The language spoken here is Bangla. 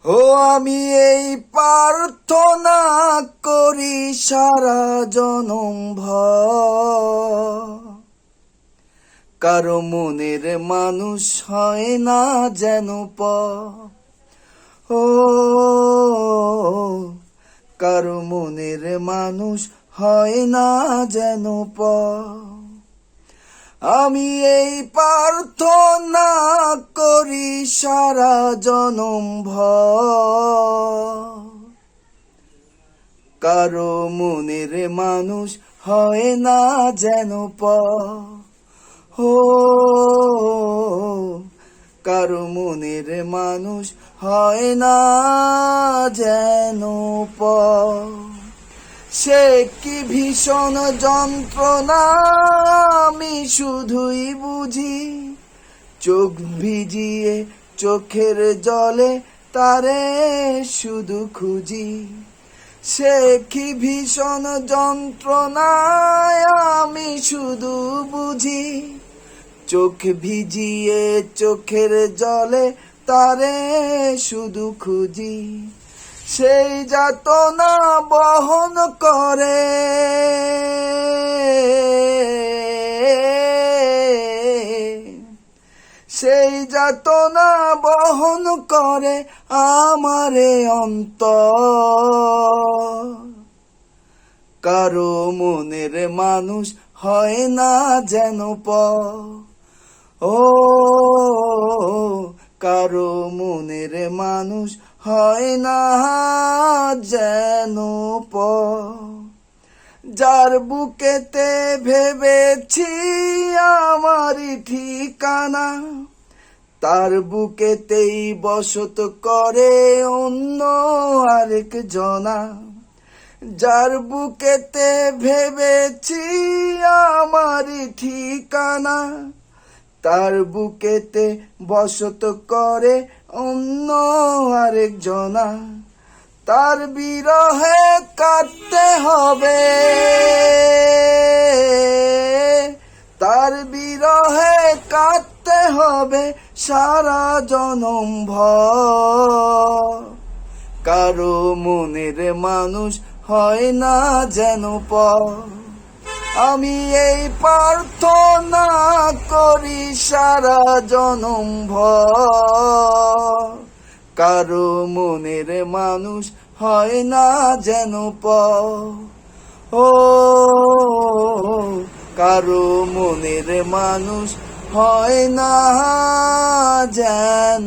ও আমি এই প্রার্থনা করি সারা জনম ভর, কারো মনের মানুষ হয় না যেন ও কারো মনের মানুষ হয় না যেন আমি এই প্রার্থনা করি সারা জনম ভর, কারো মনের মানুষ হয় না যেন ও কারো মনের মানুষ হয় না যেন সে কি ভীষণ যন্ত্রণা আমি শুধুই বুঝি, চোখ ভিজিয়ে চোখের জলে তারে শুধু খুঁজি। সে কি ভীষণ যন্ত্রণা আমি শুধু বুঝি, চোখ ভিজিয়ে চোখের জলে তারে শুধু খুঁজি। সেই যাতনা বহন করে সেই যাতনা বহন করে আমারে অন্তর, কারো মনের মানুষ হয় না যেন ও কারো মনের মানুষ হয় না যেন যার বুকেতে ভেবেছি আমারই ঠিকানা, তার বুকেতেই বসত করে অন্য আরেক জনা। যার বুকেতে ভেবেছি আমারই ঠিকানা, তার বুকেতে বসত করে অন্য আরেক জনা। তার বিরহে কাটতে হবে, তার বিরহে কাটতে হবে সারা জনম ভর, কারো মনের মানুষ হয় না যেন আমি এই প্রার্থনা করি সারা জনম ভর, কারো মনের মানুষ হয় না যেন ও কারো মনের মানুষ হয় না যেন